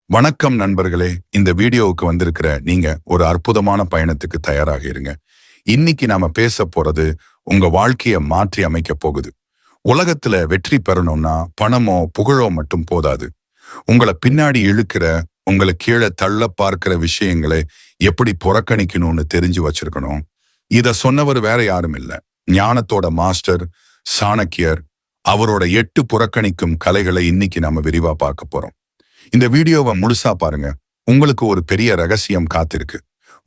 வணக்கம் நண்பர்களே. இந்த வீடியோவுக்கு வந்திருக்கிற நீங்க ஒரு அற்புதமான பயணத்துக்கு தயாராக இருங்க. இன்னைக்கு நாம பேச போறது உங்க வாழ்க்கையை மாற்றி அமைக்க போகுது. உலகத்துல வெற்றி பெறணும்னா பணமோ புகழோ மட்டும் போதாது. உங்களை பின்னாடி இழுக்கிற, உங்களை கீழே தள்ள பார்க்கிற விஷயங்களை எப்படி புறக்கணிக்கணும்னு தெரிஞ்சு வச்சிருக்கணும். இத சொன்னவர் வேற யாரும் இல்ல, ஞானத்தோட மாஸ்டர் சாணக்கியர். அவரோட 8 புறக்கணிக்கும் கலைகளை இன்னைக்கு நாம விரிவா பார்க்க போறோம். இந்த வீடியோவை முழுசா பாருங்க, உங்களுக்கு ஒரு பெரிய ரகசியம் காத்திருக்கு.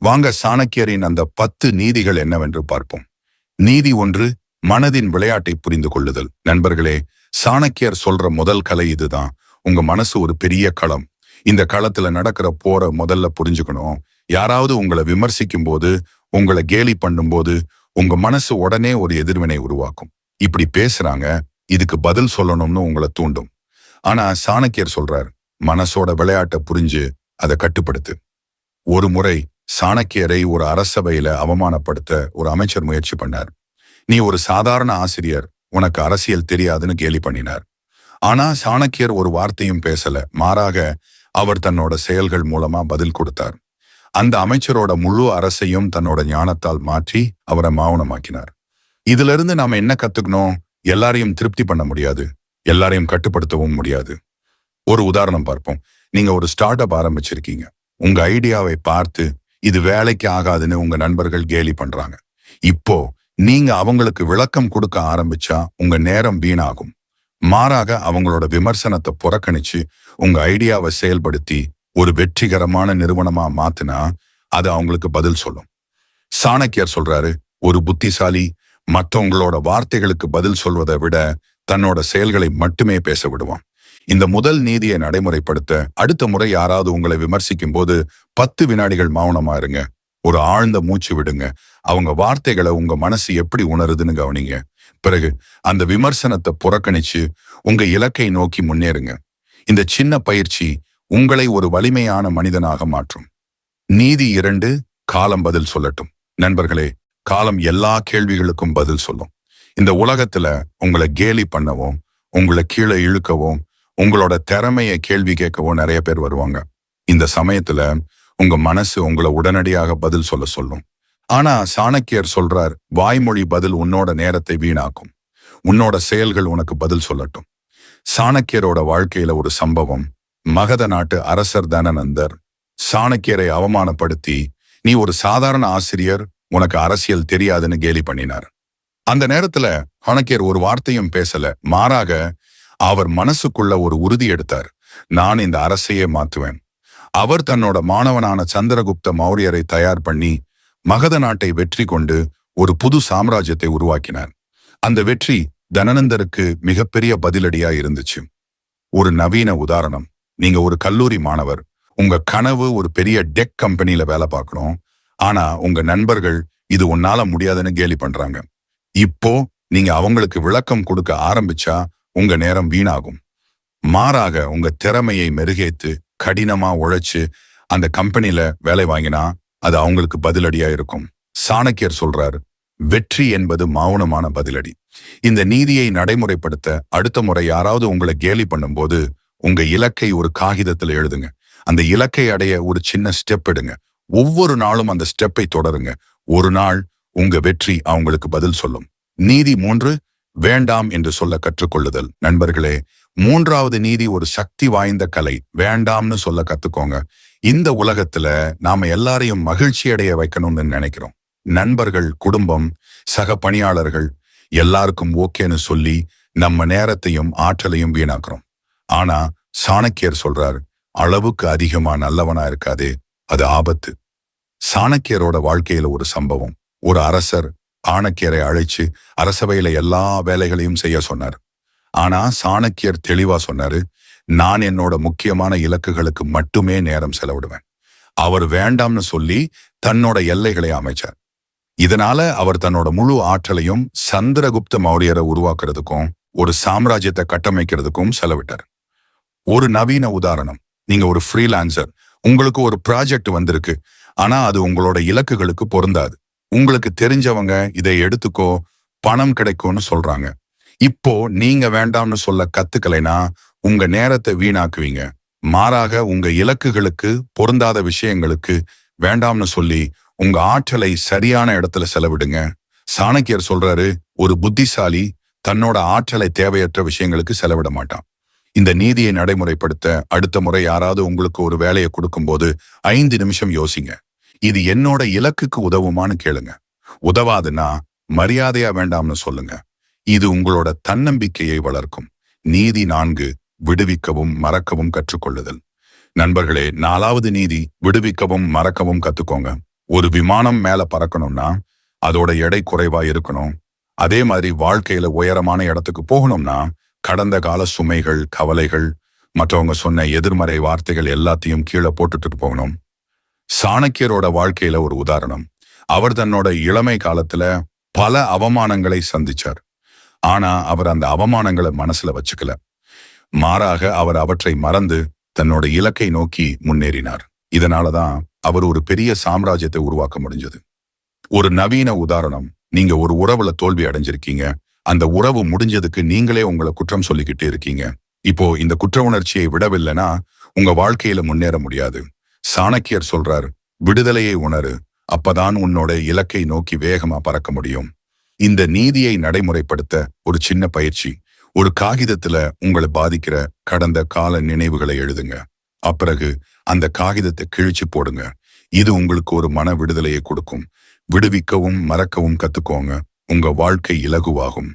வாங்க சாணக்கியரின் அந்த 10 நீதிகள் என்னவென்று பார்ப்போம். நீதி 1, மனதின் விளையாட்டை புரிந்து கொள்ளுதல். நண்பர்களே, சாணக்கியர் சொல்ற முதல் கலை இதுதான். உங்க மனசு ஒரு பெரிய களம். இந்த களத்துல நடக்கிற போரை முதல்ல புரிஞ்சுக்கணும். யாராவது உங்களை விமர்சிக்கும் போது, உங்களை கேலி பண்ணும்போது உங்க மனசு உடனே ஒரு எதிர்வினை உருவாக்கும். இப்படி பேசுறாங்க, இதுக்கு பதில் சொல்லணும்னு உங்களை தூண்டும். ஆனா சாணக்கியர் சொல்றார், மனசோட விளையாட்டை புரிஞ்சு அதை கட்டுப்படுத்து. ஒரு முறை சாணக்கியரை ஒரு அரசவையில அவமானப்படுத்த ஒரு அமைச்சர் முயற்சி பண்ணார். நீ ஒரு சாதாரண ஆசிரியர், உனக்கு அரசியல் தெரியாதுன்னு கேலி பண்ணினார். ஆனா சாணக்கியர் ஒரு வார்த்தையும் பேசல. மாறாக அவர் தன்னோட செயல்கள் மூலமா பதில் கொடுத்தார். அந்த அமைச்சரோட முழு அரசையும் தன்னோட ஞானத்தால் மாற்றி அவரை மௌனமாக்கினார். இதுல இருந்து நாம என்ன கத்துக்கணும்? எல்லாரையும் திருப்தி பண்ண முடியாது, எல்லாரையும் கட்டுப்படுத்தவும் முடியாது. ஒரு உதாரணம் பார்ப்போம். நீங்க ஒரு ஸ்டார்ட் அப் ஆரம்பிச்சிருக்கீங்க. உங்க ஐடியாவை பார்த்து இது வேலைக்கு ஆகாதுன்னு உங்க நண்பர்கள் கேலி பண்றாங்க. இப்போ நீங்க அவங்களுக்கு விளக்கம் கொடுக்க ஆரம்பிச்சா உங்க நேரம் வீணாகும். மாறாக அவங்களோட விமர்சனத்தை புறக்கணிச்சு உங்க ஐடியாவை செயல்படுத்தி ஒரு வெற்றிகரமான நிறுவனமா மாத்தினா அது அவங்களுக்கு பதில் சொல்லும். சாணக்கியர் சொல்றாரு, ஒரு புத்திசாலி மற்றவங்களோட வார்த்தைகளுக்கு பதில் சொல்வதை விட தன்னோட செயல்களை மட்டுமே பேச விடுவான். இந்த முதல் நீதியை நடைமுறைப்படுத்த அடுத்த முறை யாராவது உங்களை விமர்சிக்கும் போது 10 வினாடிகள் மௌனமா இருங்க. ஒரு ஆழ்ந்த மூச்சு விடுங்க. அவங்க வார்த்தைகளை உங்க மனசு எப்படி உணருதுன்னு கவனிங்க. பிறகு அந்த விமர்சனத்தை புறக்கணிச்சு உங்க இலக்கை நோக்கி முன்னேறுங்க. இந்த சின்ன பயிற்சி உங்களை ஒரு வலிமையான மனிதனாக மாற்றும். நீதி 2, காலம் பதில் சொல்லட்டும். நண்பர்களே, காலம் எல்லா கேள்விகளுக்கும் பதில் சொல்லும். இந்த உலகத்துல உங்களை கேலி பண்ணவும், உங்களை கீழே இழுக்கவும், உங்களோட திறமையை கேள்வி கேட்கவும் நிறைய பேர் வருவாங்க. இந்த சமயத்துல உங்க மனசு உங்களை உடனடியாக பதில் சொல்லும். ஆனா சாணக்கியர் சொல்றார், வாய்மொழி பதில் உன்னோட நேரத்தை வீணாக்கும். உன்னோட செயல்கள் உனக்கு பதில் சொல்லட்டும். சாணக்கியரோட வாழ்க்கையில ஒரு சம்பவம். மகத நாட்டு அரசர் தனநந்தர் சாணக்கியரை அவமானப்படுத்தி, நீ ஒரு சாதாரண ஆசிரியர், உனக்கு அரசியல் தெரியாதுன்னு கேலி பண்ணினார். அந்த நேரத்துல சாணக்கியர் ஒரு வார்த்தையும் பேசல. மாறாக அவர் மனசுக்குள்ள ஒரு உறுதி எடுத்தார், நான் இந்த அரசையே மாற்றுவேன். அவர் தன்னோட மாணவனான சந்திரகுப்த மௌரியரை தயார் பண்ணி மகத நாட்டை வெற்றி கொண்டு ஒரு புது சாம்ராஜ்யத்தை உருவாக்கினார். அந்த வெற்றி தனநந்தருக்கு மிகப்பெரிய பதிலடியா இருந்துச்சு. ஒரு நவீன உதாரணம். நீங்க ஒரு கல்லூரி மாணவர், உங்க கனவு ஒரு பெரிய டெக் கம்பெனில வேலை பார்க்கணும். ஆனா உங்க நண்பர்கள் இது உன்னால முடியாதுன்னு கேலி பண்றாங்க. இப்போ நீங்க அவங்களுக்கு விளக்கம் கொடுக்க ஆரம்பிச்சா உங்க நேரம் வீணாகும். மாறாக உங்க திறமையை மெருகேத்து கடினமா உழைச்சு அந்த கம்பெனில வேலை வாங்கினா அது அவங்களுக்கு பதிலடியா இருக்கும். சாணக்கியர் சொல்றாரு, வெற்றி என்பது மௌனமான பதிலடி. இந்த நீதியை நடைமுறைப்படுத்த அடுத்த முறை யாராவது உங்களை கேலி பண்ணும்போது உங்க இலக்கை ஒரு காகிதத்துல எழுதுங்க. அந்த இலக்கை அடைய ஒரு சின்ன ஸ்டெப் எடுங்க. ஒவ்வொரு நாளும் அந்த ஸ்டெப்பை தொடருங்க. ஒரு நாள் உங்க வெற்றி அவங்களுக்கு பதில் சொல்லும். நீதி 3, வேண்டாம் என்று சொல்ல கற்றுக்கொள்ளுதல். நண்பர்களே, 3வது நீதி ஒரு சக்தி வாய்ந்த கலை. வேண்டாம்னு சொல்ல கத்துக்கோங்க. இந்த உலகத்துல நாம எல்லாரையும் மகிழ்ச்சி அடைய வைக்கணும்னு நினைக்கிறோம். நண்பர்கள், குடும்பம், சக பணியாளர்கள் எல்லாருக்கும் ஓகேன்னு சொல்லி நம்ம நேரத்தையும் ஆற்றலையும் வீணாக்குறோம். ஆனா சாணக்கியர் சொல்றார், அளவுக்கு அதிகமா நல்லவனா இருக்காதே, அது ஆபத்து. சாணக்கியரோட வாழ்க்கையில ஒரு சம்பவம். ஒரு அரசர் சாணக்கியரை அழைச்சு அரசவையில எல்லா வேலைகளையும் செய்ய சொன்னார். ஆனா சாணக்கியர் தெளிவா சொன்னாரு, நான் என்னோட முக்கியமான இலக்குகளுக்கு மட்டுமே நேரம் செலவிடுவேன். அவர் வேண்டாம்னு சொல்லி தன்னோட எல்லைகளை அமைச்சார். இதனால அவர் தன்னோட முழு ஆற்றலையும் சந்திரகுப்த மௌரியரை உருவாக்குறதுக்கும் ஒரு சாம்ராஜ்யத்தை கட்டமைக்கிறதுக்கும் செலவிட்டார். ஒரு நவீன உதாரணம். நீங்க ஒரு ஃப்ரீலான்சர், உங்களுக்கு ஒரு ப்ராஜெக்ட் வந்திருக்கு. ஆனா அது உங்களோட இலக்குகளுக்கு பொருந்தாது. உங்களுக்கு தெரிஞ்சவங்க இதை எடுத்துக்கோ, பணம் கிடைக்கும்னு சொல்றாங்க. இப்போ நீங்க வேண்டாம்னு சொல்ல கத்துக்கலைனா உங்க நேரத்தை வீணாக்குவீங்க. மாறாக உங்க இலக்குகளுக்கு பொருந்தாத விஷயங்களுக்கு வேண்டாம்னு சொல்லி உங்க ஆற்றலை சரியான இடத்துல செலவிடுங்க. சாணக்கியர் சொல்றாரு, ஒரு புத்திசாலி தன்னோட ஆற்றலை தேவையற்ற விஷயங்களுக்கு செலவிட மாட்டான். இந்த நீதியை நடைமுறைப்படுத்த அடுத்த முறை யாராவது உங்களுக்கு ஒரு வேலையை கொடுக்கும்போது 5 நிமிஷம் யோசிங்க. இது என்னோட இலக்குக்கு உதவுமான்னு கேளுங்க. உதவாதுன்னா மரியாதையா வேண்டாம்னு சொல்லுங்க. இது உங்களோட தன்னம்பிக்கையை வளர்க்கும். நீதி 4, விடுவிக்கவும் மறக்கவும் கற்றுக்கொள்ளுதல். நண்பர்களே, 4வது நீதி, விடுவிக்கவும் மறக்கவும் கத்துக்கோங்க. ஒரு விமானம் மேல பறக்கணும்னா அதோட எடை குறைவா இருக்கணும். அதே மாதிரி வாழ்க்கையில உயரமான இடத்துக்கு போகணும்னா கடந்த கால சுமைகள், கவலைகள், மற்றவங்க சொன்ன எதிர்மறை வார்த்தைகள் எல்லாத்தையும் கீழே போட்டுட்டு போகணும். சாணக்கியரோட வாழ்க்கையில ஒரு உதாரணம். அவர் தன்னோட இளமை காலத்துல பல அவமானங்களை சந்திச்சார். ஆனா அவர் அந்த அவமானங்களை மனசுல வச்சுக்கல. மாறாக அவர் அவற்றை மறந்து தன்னோட இலக்கை நோக்கி முன்னேறினார். இதனாலதான் அவர் ஒரு பெரிய சாம்ராஜ்யத்தை உருவாக்க முடிஞ்சது. ஒரு நவீன உதாரணம், நீங்க ஒரு உறவுல தோல்வி அடைஞ்சிருக்கீங்க. அந்த உறவு முடிஞ்சதுக்கு நீங்களே உங்களை குற்றம் சொல்லிக்கிட்டே இருக்கீங்க. இப்போ இந்த குற்ற உணர்ச்சியை விடவில்லைன்னா உங்க வாழ்க்கையில முன்னேற முடியாது. சாணக்கியர் சொல்றார், விடுதலையை உணரு, அப்பதான் உன்னோட இலக்கை நோக்கி வேகமா பறக்க முடியும். இந்த நீதியை நடைமுறைப்படுத்த ஒரு சின்ன பயிற்சி. ஒரு காகிதத்துல உங்களை பாதிக்கிற கடந்த கால நினைவுகளை எழுதுங்க. அப்பிறகு அந்த காகிதத்தை கிழிச்சு போடுங்க. இது உங்களுக்கு ஒரு மன விடுதலையை கொடுக்கும். விடுவிக்கவும் மறக்கவும் கத்துக்கோங்க. உங்க வாழ்க்கை இலகுவாகும்.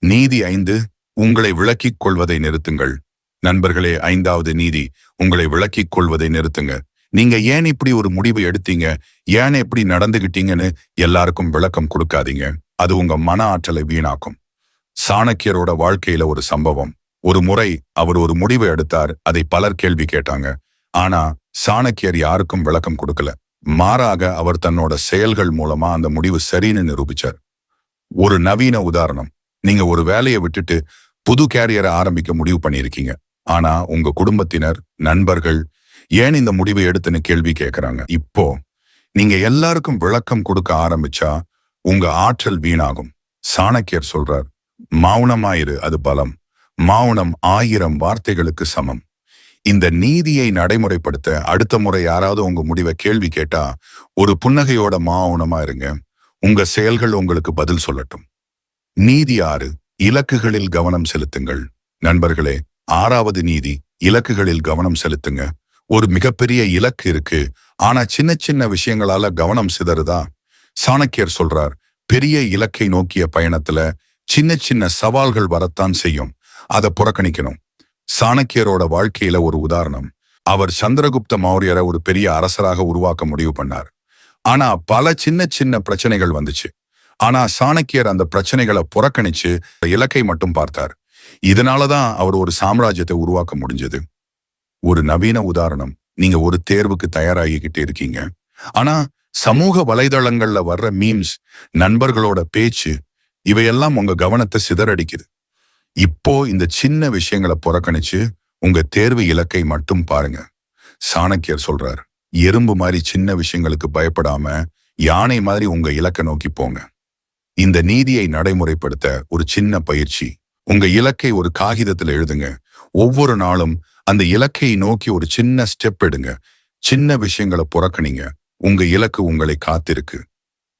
நீதி 5, உங்களை விளக்கிக் கொள்வதை நிறுத்துங்கள். நண்பர்களே, 5வது நீதி, உங்களை விளக்கிக் கொள்வதை நிறுத்துங்க. நீங்க ஏன் இப்படி ஒரு முடிவு எடுத்தீங்க, ஏன் இப்படி நடந்துகிட்டீங்கன்னு எல்லாருக்கும் விளக்கம் கொடுக்காதீங்க. அது உங்க மன ஆற்றலை வீணாக்கும். சாணக்கியரோட வாழ்க்கையில ஒரு சம்பவம். ஒரு முறை அவர் ஒரு முடிவை எடுத்தார். அதை பலர் கேள்வி கேட்டாங்க. ஆனா சாணக்கியர் யாருக்கும் விளக்கம் கொடுக்கல. மாறாக அவர் தன்னோட செயல்கள் மூலமா அந்த முடிவு சரின்னு நிரூபிச்சார். ஒரு நவீன உதாரணம், நீங்க ஒரு வேலையை விட்டுட்டு புது கேரியரை ஆரம்பிக்க முடிவு பண்ணியிருக்கீங்க. ஆனா உங்க குடும்பத்தினர், நண்பர்கள் ஏன் இந்த முடிவை எடுத்துன்னு கேள்வி கேட்கறாங்க. இப்போ நீங்க எல்லாருக்கும் விளக்கம் கொடுக்க ஆரம்பிச்சா உங்க ஆற்றல் வீணாகும். சாணக்கியர் சொல்றார், மௌனமாயிரு, அது பலம். மௌனம் 1000 வார்த்தைகளுக்கு சமம். இந்த நீதியை நடைமுறைப்படுத்த அடுத்த முறை யாராவது உங்க முடிவை கேள்வி கேட்டா ஒரு புன்னகையோட மௌனமா இருங்க. உங்க செயல்கள் உங்களுக்கு பதில் சொல்லட்டும். நீதி 6, இலக்குகளில் கவனம் செலுத்துங்கள். நண்பர்களே, 6வது நீதி, இலக்குகளில் கவனம் செலுத்துங்க. ஒரு மிகப்பெரிய இலக்கு இருக்கு, ஆனா சின்ன சின்ன விஷயங்களால கவனம் சிதறுதா? சாணக்கியர் சொல்றார், பெரிய இலக்கை நோக்கிய பயணத்துல சின்ன சின்ன சவால்கள் வரத்தான் செய்யும். அதை புறக்கணிக்கணும். சாணக்கியரோட வாழ்க்கையில ஒரு உதாரணம். அவர் சந்திரகுப்த மௌரியரை ஒரு பெரிய அரசராக உருவாக்க முடிவு பண்ணார். ஆனா பல சின்ன சின்ன பிரச்சனைகள் வந்துச்சு. ஆனா சாணக்கியர் அந்த பிரச்சனைகளை புறக்கணிச்சு இலக்கை மட்டும் பார்த்தார். இதனாலதான் அவர் ஒரு சாம்ராஜ்யத்தை உருவாக்க முடிஞ்சது. ஒரு நவீன உதாரணம், நீங்க ஒரு தேர்வுக்கு தயாராகிக்கிட்டே இருக்கீங்க. ஆனா சமூக வலைதளங்கள்ல வர்ற மீம்ஸ், நண்பர்களோட பேச்சு, இவையெல்லாம் உங்க கவனத்தை சிதறடிக்குது. இப்போ இந்த சின்ன விஷயங்களை புறக்கணிச்சு உங்க தேர்வு இலக்கை மட்டும் பாருங்க. சாணக்கியர் சொல்றார், எறும்பு மாதிரி சின்ன விஷயங்களுக்கு பயப்படாம யானை மாதிரி உங்க இலக்கை நோக்கி போங்க. இந்த நீதியை நடைமுறைப்படுத்த ஒரு சின்ன பயிற்சி. உங்க இலக்கை ஒரு காகிதத்துல எழுதுங்க. ஒவ்வொரு நாளும் அந்த இலக்கை நோக்கி ஒரு சின்ன ஸ்டெப் எடுங்க. சின்ன விஷயங்களை புறக்கணிங்க. உங்க இலக்கு உங்களை காத்திருக்கு.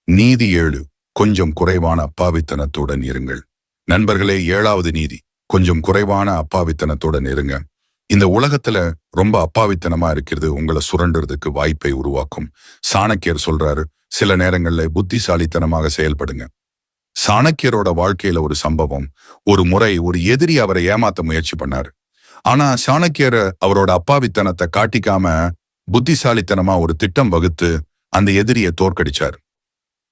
நீதி 7, கொஞ்சம் குறைவான அப்பாவித்தனத்துடன் இருங்கள். நண்பர்களே, 7வது நீதி, கொஞ்சம் குறைவான அப்பாவித்தனத்துடன் இருங்க. இந்த உலகத்துல ரொம்ப அப்பாவித்தனமா இருக்கிறது உங்களை சுரண்டுறதுக்கு வாய்ப்பை உருவாக்கும். சாணக்கியர் சொல்றாரு, சில நேரங்கள்ல புத்திசாலித்தனமாக செயல்படுங்க. சாணக்கியரோட வாழ்க்கையில ஒரு சம்பவம். ஒரு முறை ஒரு எதிரி அவரை ஏமாத்த முயற்சி பண்ணாரு. ஆனா சாணக்கியர் அவரோட அப்பாவித்தனத்தை காட்டிக்காம புத்திசாலித்தனமா ஒரு திட்டம் வகுத்து அந்த எதிரியை தோற்கடிச்சார்.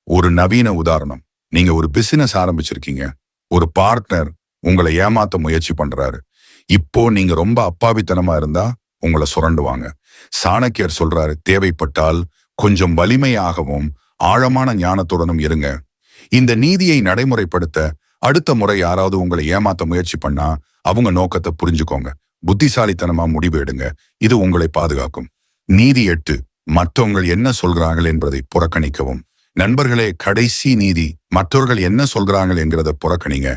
ஒரு நவீன உதாரணம், நீங்க ஒரு பிசினஸ் ஆரம்பிச்சிருக்கீங்க. ஒரு பார்ட்னர் உங்களை ஏமாத்த முயற்சி பண்றாரு. இப்போ நீங்க ரொம்ப அப்பாவித்தனமா இருந்தா உங்களை சுரண்டுவாங்க. சாணக்கியர் சொல்றாரு, தேவைப்பட்டால் கொஞ்சம் வலிமையாகவும் ஆழமான ஞானத்துடனும் இருங்க. இந்த நீதியை நடைமுறைப்படுத்த அடுத்த முறை யாராவது உங்களை ஏமாத்த முயற்சி பண்ணா அவங்க நோக்கத்தை புரிஞ்சுக்கோங்க. புத்திசாலித்தனமா முடிவு எடுங்க. இது உங்களை பாதுகாக்கும். நீதி 8, மற்றவங்க என்ன சொல்கிறார்கள் என்பதை புறக்கணிக்கவும். நண்பர்களே, கடைசி நீதி, மற்றவர்கள் என்ன சொல்றாங்க என்கிறத புறக்கணிங்க.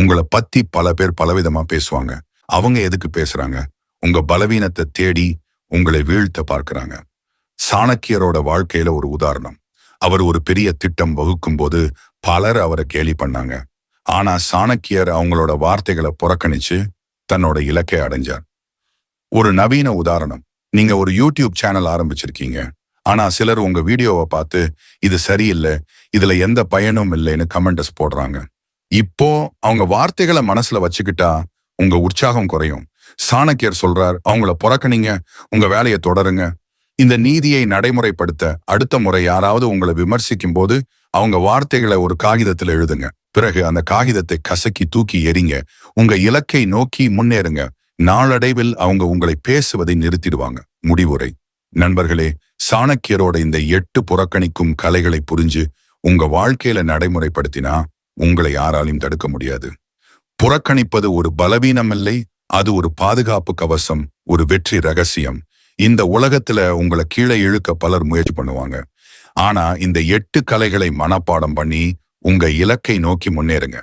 உங்களை பத்தி பல பேர் பலவிதமா பேசுவாங்க. அவங்க எதுக்கு பேசுறாங்க? உங்க பலவீனத்தை தேடி உங்களை வீழ்த்த பார்க்கறாங்க. சாணக்கியரோட வாழ்க்கையில ஒரு உதாரணம். அவர் ஒரு பெரிய திட்டம் வகுக்கும் போது பலர் அவரை கேலி பண்ணாங்க. ஆனா சாணக்கியர் அவங்களோட வார்த்தைகளை புறக்கணிச்சு தன்னோட இலக்கை அடைஞ்சார். ஒரு நவீன உதாரணம். நீங்க ஒரு யூடியூப் சேனல் ஆரம்பிச்சிருக்கீங்க. ஆனா சிலர் உங்க வீடியோவை பார்த்து இது சரியில்லை, இதுல எந்த பயனும் இல்லைன்னு கமெண்ட்ஸ் போடுறாங்க. இப்போ அவங்க வார்த்தைகளை மனசுல வச்சுக்கிட்டா உங்க உற்சாகம் குறையும். சாணக்கியர் சொல்றார், அவங்கள புறக்கணிங்க, உங்க வேலையை தொடருங்க. இந்த நீதியை நடைமுறைப்படுத்த அடுத்த முறை யாராவது உங்களை விமர்சிக்கும் போது அவங்க வார்த்தைகளை ஒரு காகிதத்தில் எழுதுங்க. பிறகு அந்த காகிதத்தை கசக்கி தூக்கி எறிங்க. உங்க இலக்கை நோக்கி முன்னேறுங்க. நாளடைவில் அவங்க உங்களை பேசுவதை நிறுத்திடுவாங்க. முடிவுரை. நண்பர்களே, சாணக்கியரோட இந்த 8 புறக்கணிக்கும் கலைகளை புரிஞ்சு உங்க வாழ்க்கையில நடைமுறைப்படுத்தினா உங்களை யாராலையும் தடுக்க முடியாது. புறக்கணிப்பது ஒரு பலவீனம் இல்லை, அது ஒரு பாதுகாப்பு கவசம், ஒரு வெற்றி ரகசியம். இந்த உலகத்துல உங்களை கீழே இழுக்க பலர் முயற்சி பண்ணுவாங்க. ஆனா இந்த 8 கலைகளை மனப்பாடம் பண்ணி உங்க இலக்கை நோக்கி முன்னேறுங்க.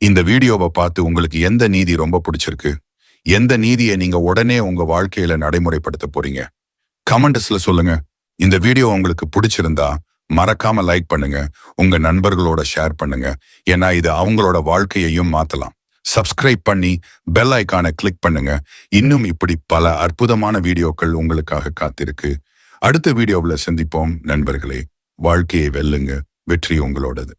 இந்த வீடியோவை பார்த்து உங்களுக்கு எந்த நீதி ரொம்ப பிடிச்சிருக்கு? எந்த நீதியை நீங்க உடனே உங்க வாழ்க்கையில நடைமுறைப்படுத்த போறீங்க? கமெண்ட்ஸ்ல சொல்லுங்க. இந்த வீடியோ உங்களுக்கு பிடிச்சிருந்தா மறக்காம லைக் பண்ணுங்க, உங்க நண்பர்களோட ஷேர் பண்ணுங்க. ஏன்னா இது அவங்களோட வாழ்க்கையையும் மாத்தலாம். சப்ஸ்கிரைப் பண்ணி பெல் ஐகானை கிளிக் பண்ணுங்க. இன்னும் இப்படி பல அற்புதமான வீடியோக்கள் உங்களுக்காக காத்திருக்கு. அடுத்த வீடியோவில் சந்திப்போம் நண்பர்களே. வாழ்க்கையை வெல்லுங்க, வெற்றி உங்களோடது.